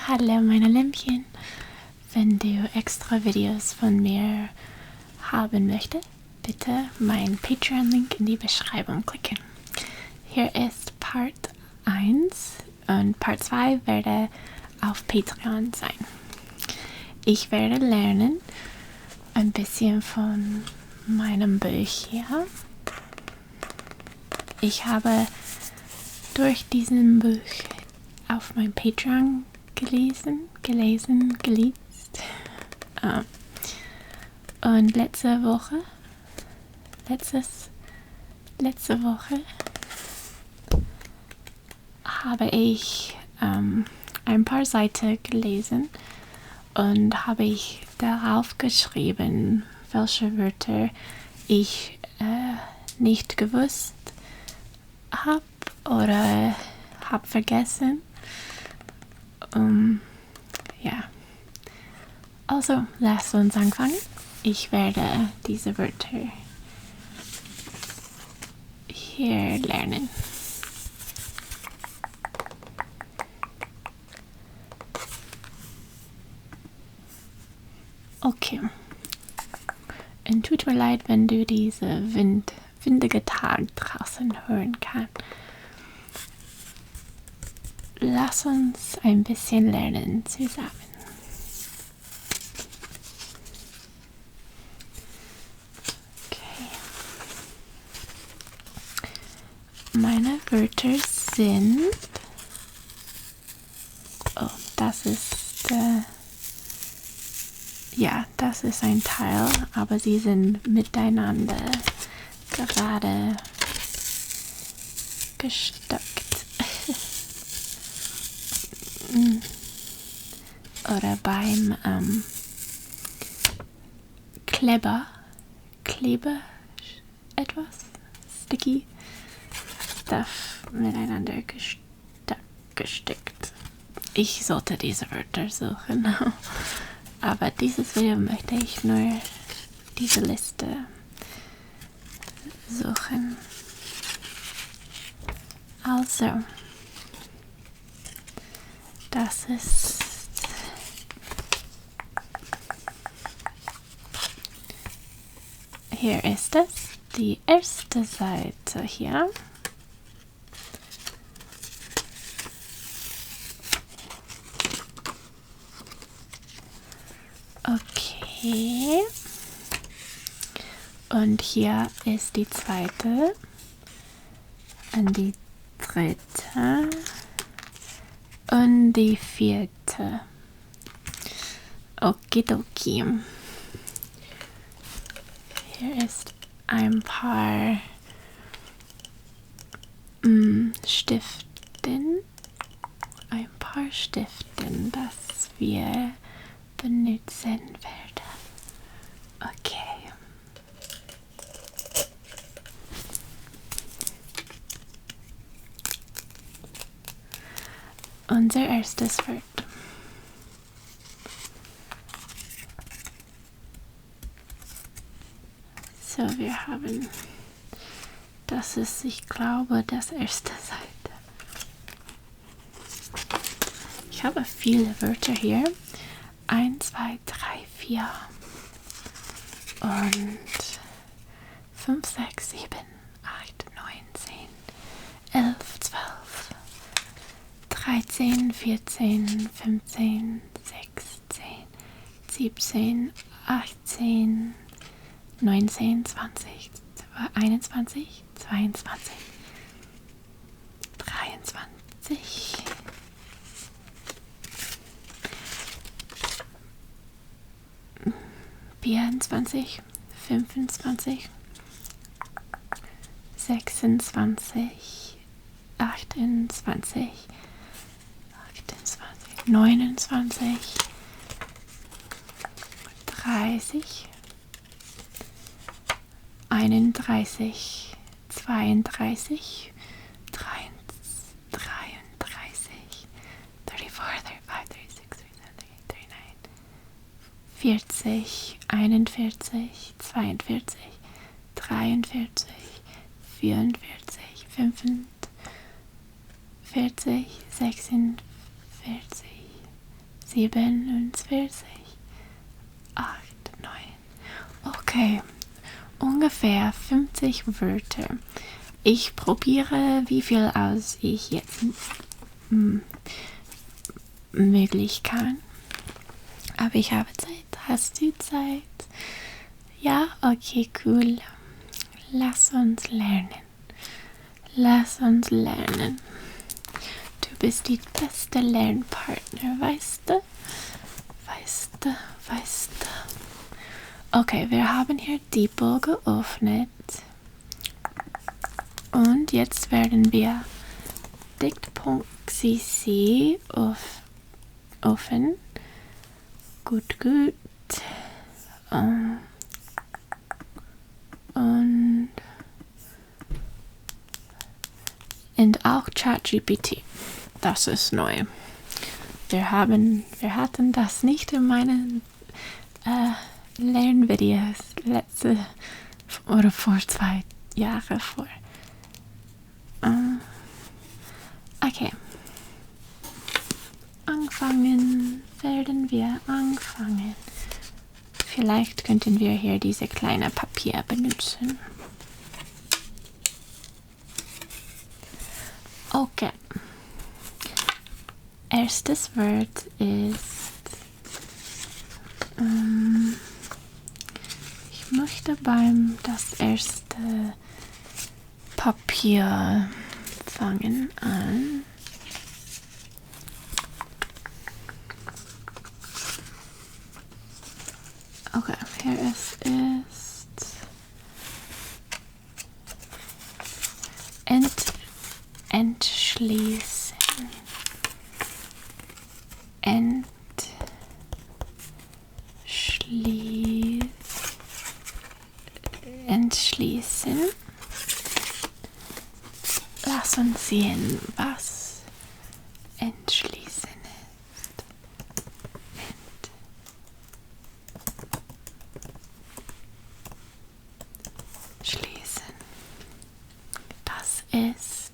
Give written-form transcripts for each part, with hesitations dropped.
Hallo meine Lämpchen. Wenn du extra Videos von mir haben möchtest, bitte meinen Patreon-Link in die Beschreibung klicken. Hier ist Part 1 und Part 2 werde auf Patreon sein. Ich werde lernen ein bisschen von meinem Buch hier. Ich habe durch diesen Buch auf meinem Patreon gelesen. Und letzte Woche habe ich ein paar Seiten gelesen und habe ich darauf geschrieben, welche Wörter ich nicht gewusst habe oder habe vergessen. Ja. Also, lasst uns anfangen. Ich werde diese Wörter hier lernen. Okay. Und tut mir leid, wenn du diese windige Tag draußen hören kannst. Lass uns ein bisschen lernen zusammen. Okay. Meine Wörter sind... Oh, das ist... das ist ein Teil, aber sie sind miteinander gerade gesteckt. Oder beim Kleber etwas, sticky Stuff miteinander gesteckt. Ich sollte diese Wörter suchen, aber dieses Video möchte ich nur diese Liste suchen. Also, das ist hier ist es, die erste Seite hier. Okay. Und hier ist die zweite und die dritte und die vierte. Okidoki. Hier ist ein paar Stiften. Das wir benutzen werden. Okay. Unser erstes Wort. So, wir haben, das ist, ich glaube, das erste Seite. Ich habe viele Wörter hier. 1, 2, 3, 4 und 5, 6, 7, 8, 9, 10, 11, 12, 13, 14, 15, 16, 17, 18, 19, 20, 21, 22, 23, 24, 25, 26, 28, 29, 30, 31, 32, 33, 34, 35, 36, 37, 38, 39, 40, 41, 42, 43, 44, 45, 46, 47, 8, 9. Okay, ungefähr 50 Wörter. Ich probiere, wie viel aus ich jetzt möglich kann. Aber ich habe Zeit. Hast du Zeit? Ja? Okay, cool. Lass uns lernen. Lass uns lernen. Du bist die beste Lernpartner, weißt du? Weißt du? Okay, wir haben hier die Buch geöffnet. Und jetzt werden wir Dict.cc offen. Gut. Und auch ChatGPT. Das ist neu. Wir hatten das nicht in meinen Lernvideos letzte oder vor 2 Jahren vor. Okay. Werden wir anfangen. Vielleicht könnten wir hier diese kleine Papier benutzen. Okay. Erstes Wort ist ich möchte beim das erste Papier fangen an. Okay, hier es ist entschließen. Entschließen. Lass uns sehen, was entschließen ist. Entschließen. Das ist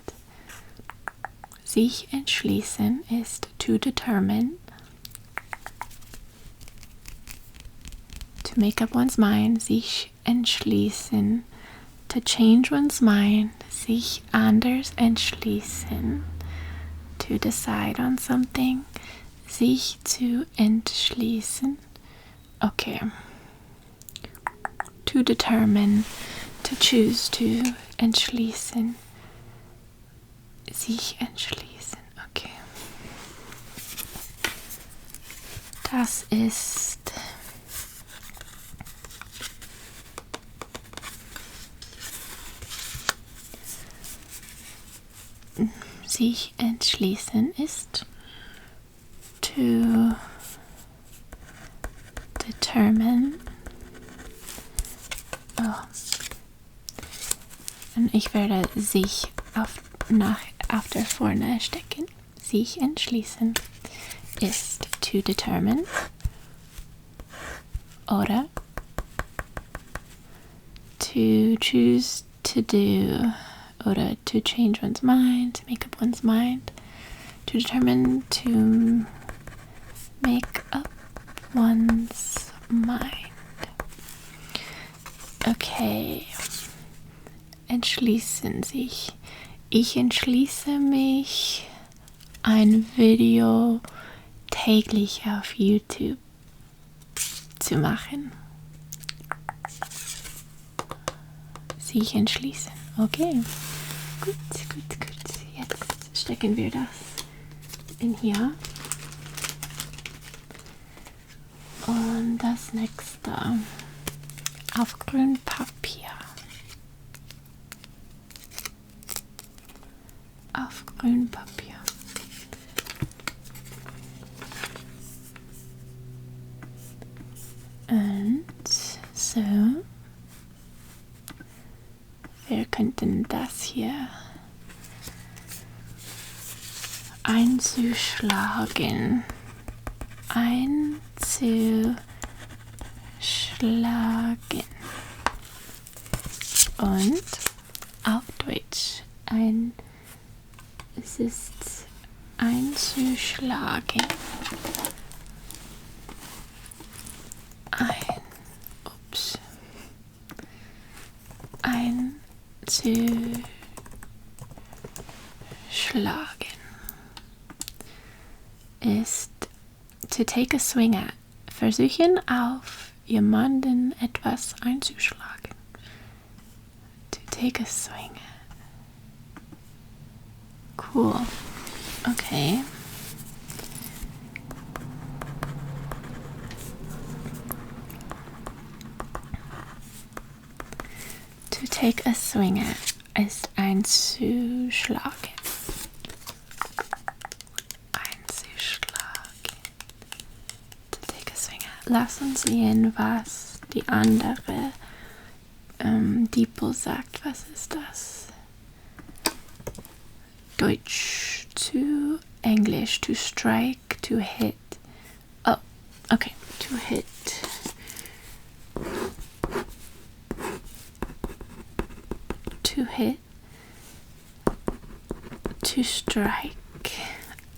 sich entschließen ist to determine. To make up one's mind, sich entschließen. To change one's mind, sich anders entschließen. To decide on something, sich zu entschließen. Okay. To determine, to choose, to entschließen. Sich entschließen. Okay. Das ist sich entschließen ist to determine. Und ich werde sich auf der vorne stecken. Sich entschließen ist to determine oder to choose to do oder to change one's mind, to make up one's mind, to determine, to make up one's mind. Okay. Entschließen sich. Ich entschließe mich, ein Video täglich auf YouTube zu machen. Sich entschließen. Okay. Gut. Jetzt stecken wir das in hier. Und das nächste auf grün Papier. Auf grün Papier. Und so. Wir könnten das hier einzuschlagen. Und auf Deutsch es ist einzuschlagen. einzuschlagen ist to take a swing at. Versuchen, auf jemanden etwas einzuschlagen. To take a swing at. Cool. Okay. To take a swing at ist einzuschlagen. To take a swing at. Lass uns sehen, was die andere Diepel sagt. Was ist das? Deutsch to English. To strike, to hit. Oh, okay. To hit. To hit, to strike,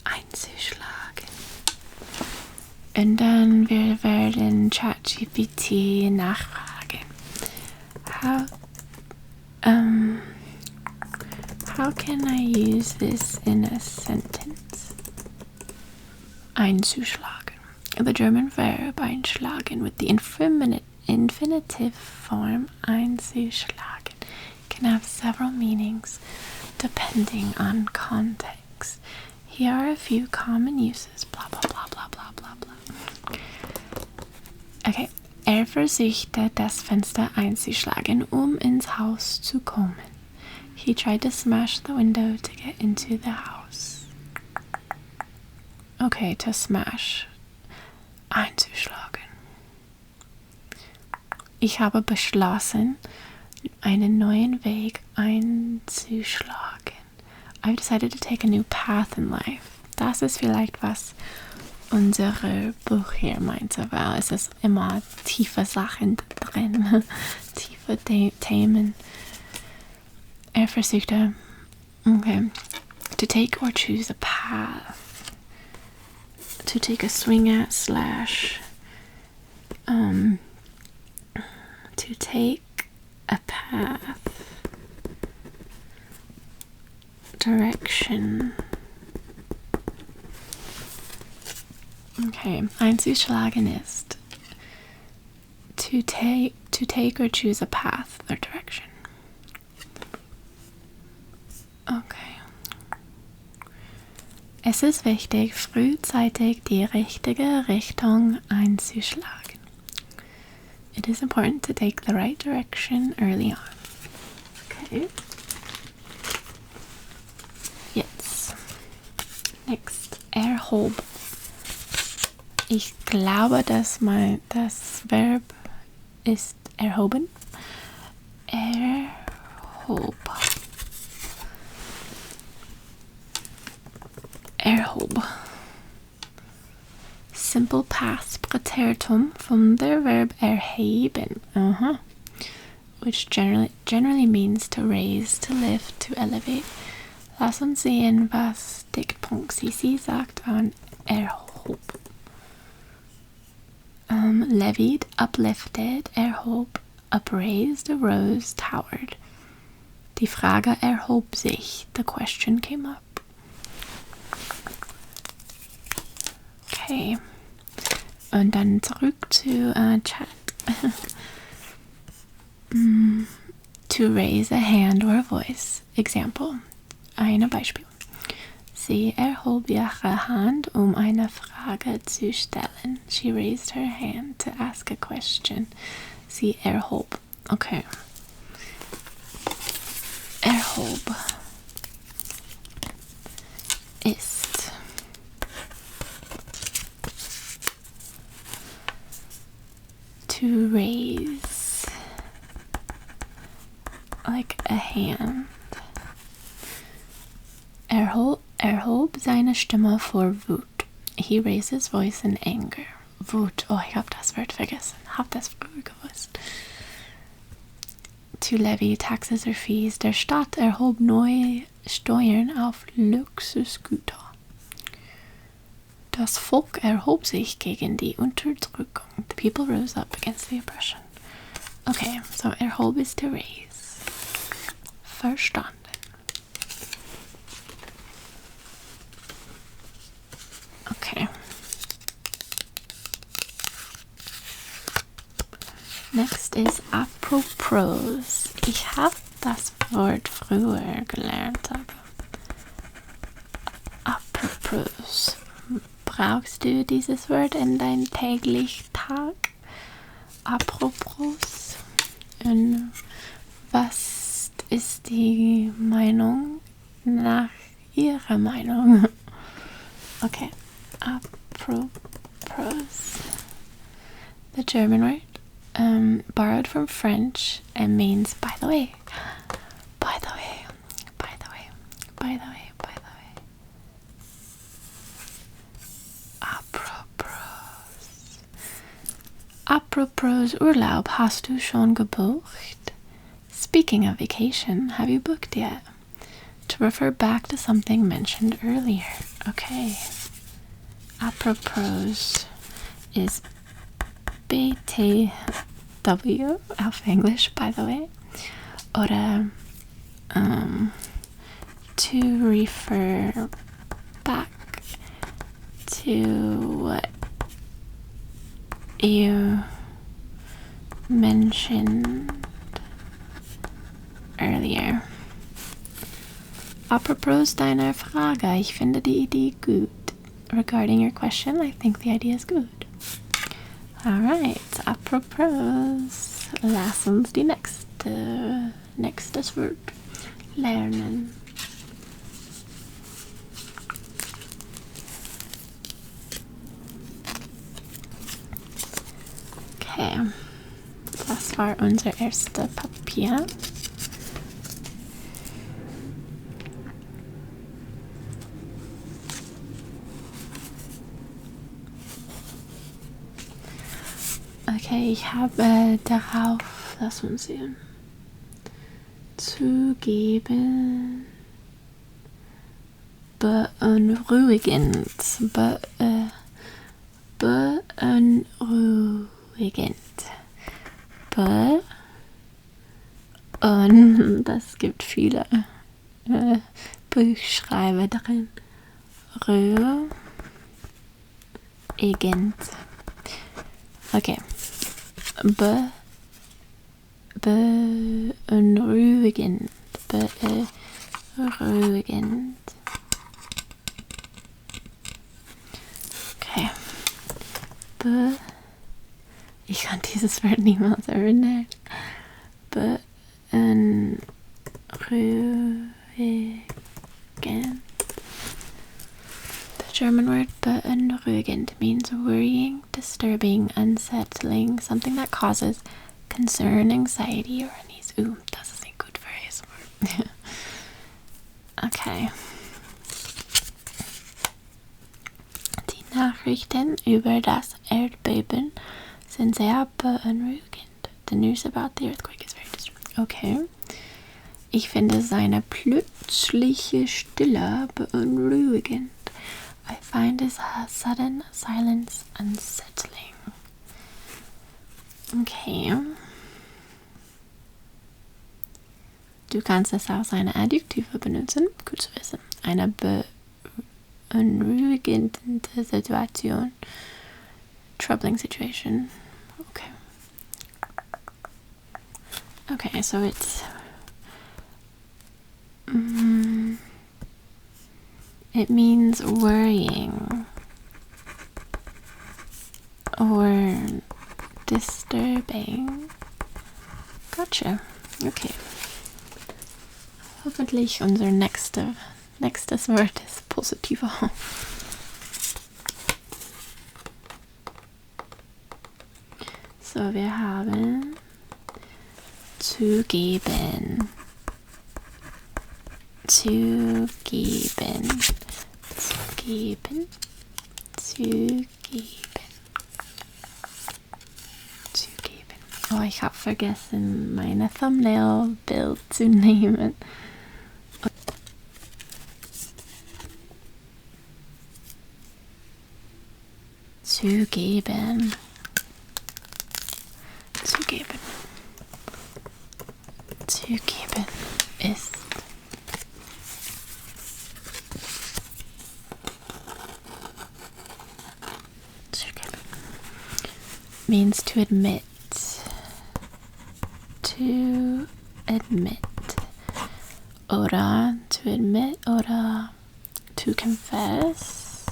einzuschlagen. Und dann wir werden ChatGPT nachfragen. How can I use this in a sentence? Einzuschlagen. The German verb einschlagen with the infinitive form einzuschlagen can have several meanings depending on context. Here are a few common uses. Blah, blah, blah, blah, blah, blah, blah. Okay. Er versuchte, das Fenster einzuschlagen, ins Haus zu kommen. He tried to smash the window to get into the house. Okay, to smash. Einzuschlagen. Ich habe beschlossen, einen neuen Weg einzuschlagen. I've decided to take a new path in life. Das ist vielleicht, was unser Buch hier meinte, weil es ist immer tiefe Sachen drin, tiefe Themen. Er versuchte, okay, to take or choose a path. To take a swing at / to take a path, direction. Okay, einzuschlagen ist to take or choose a path or direction. Okay. Es ist wichtig, frühzeitig die richtige Richtung einzuschlagen. It is important to take the right direction early on. Okay. Jetzt. Next. Erhob. Ich glaube, dass das Verb ist erhoben. Erhob. Erhob. Simple past Präteritum from the verb erheben, which generally means to raise, to lift, to elevate. Lass uns sehen, was Diktpunkt Sisi sagt an erhob. Levied, uplifted, erhob, upraised, arose, towered. Die Frage erhob sich. The question came up. Okay. Und dann zurück zu Chat. To raise a hand or a voice. Example. Ein Beispiel. Sie erhob ihre Hand, eine Frage zu stellen. She raised her hand to ask a question. Sie erhob. Okay. Erhob ist to raise, like a hand. Erhob seine Stimme vor Wut. He raised his voice in anger. Wut. Oh, ich habe das Wort vergessen. Hab das früher gewusst. To levy taxes or fees. Der Staat erhob neue Steuern auf Luxusgüter. Das Volk erhob sich gegen die Unterdrückung. The people rose up against the oppression. Okay, so erhob is to raise. verstanden. Okay. Next ist apropos. Ich habe das Wort früher gelernt, aber apropos. Brauchst du dieses Wort in deinem täglichen Tag? Apropos. Und was ist die Meinung nach Ihrer Meinung? Okay. Apropos. The German word. Borrowed from French and means by the way, by the way, by the way, by the way, by the way. Apropos. Apropos Urlaub, hast du schon gebucht? Speaking of vacation, have you booked yet? To refer back to something mentioned earlier. Okay. Apropos is BTW auf Englisch, by the way. Oder to refer back to what you mentioned earlier. Apropos deiner Frage, ich finde die Idee gut. Regarding your question, I think the idea is good. Alright, apropos, lass uns die nächstes Wort lernen. Okay, das war unser erstes Papier. Okay, ich habe darauf, lass uns sehen, zugeben, beunruhigend, und das gibt viele Buchschreiber drin, ruhigend. Okay. Beunruhigend. Beunruhigend. Okay. Ich kann dieses Wort niemals erinnern. Beunruhigend. German word beunruhigend means worrying, disturbing, unsettling, something that causes concern, anxiety, or unease. Ooh, das ist nicht gut für ASMR. Okay. Die Nachrichten über das Erdbeben sind sehr beunruhigend. The news about the earthquake is very disturbing. Okay. Ich finde seine plötzliche Stille beunruhigend. I find his sudden silence unsettling. Okay. Du kannst es als eine Adjektive benutzen. Gut zu wissen. Eine beunruhigende Situation. Troubling situation. Okay. Okay, so it's it means worrying or disturbing. Gotcha. Okay. Hoffentlich unser nächstes Wort ist positiver. So, wir haben zugeben. Zugeben. Zugeben. Zugeben. Zugeben. Oh, ich habe vergessen, meine Thumbnail-Bild zu nehmen. Zugeben. Zugeben. Zugeben. ist. Means to admit. To admit. Oder to admit oder to confess.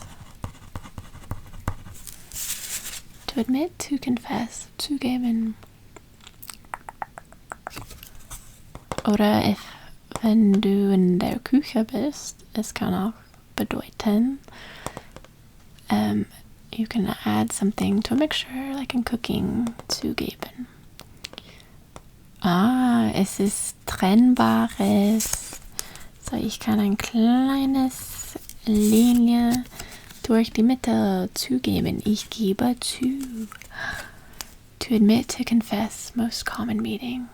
To admit, to confess, zugeben. Oder wenn du in der Küche bist, es kann auch bedeuten, you can add something to a mixture, like in cooking, zugeben. Es ist Trennbares. So, ich kann ein kleines Linie durch die Mitte zugeben. Ich gebe zu. To admit, to confess, most common meaning.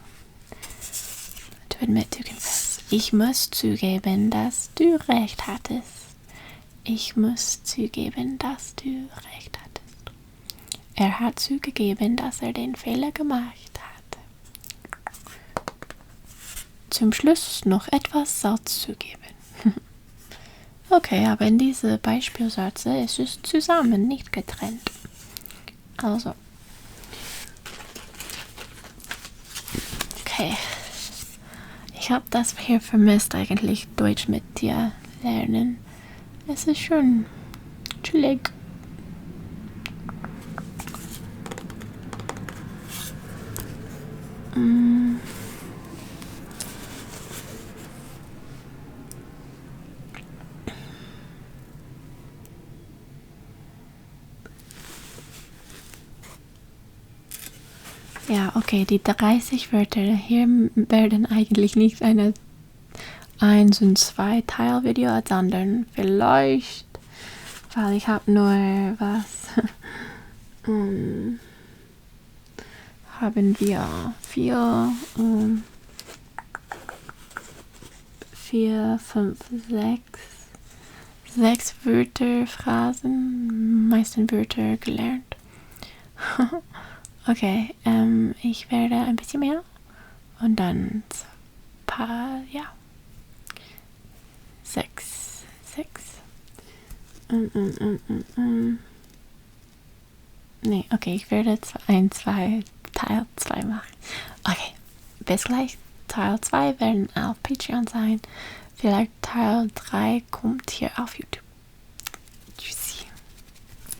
To admit, to confess. Ich muss zugeben, dass du recht hattest. Ich muss zugeben, dass du recht hattest. Er hat zugegeben, dass er den Fehler gemacht hat. Zum Schluss noch etwas Salz zugeben. Okay, aber in diese Beispielsätze ist es zusammen, nicht getrennt. Also. Okay. Ich habe das hier vermisst, eigentlich Deutsch mit dir lernen. Es ist schön chillig. Ja, okay, die 30 Wörter hier werden eigentlich nicht eine 1 und 2 Teilvideo, sondern vielleicht, weil ich habe nur haben wir 4, 5, 6 Wörter, Phrasen, meisten Wörter gelernt. Okay, ich werde ein bisschen mehr und dann ein paar, ja. 6. Nee, okay, ich werde Teil 2 machen. Okay, bis gleich. Teil 2 werden auf Patreon sein. Vielleicht Teil 3 kommt hier auf YouTube.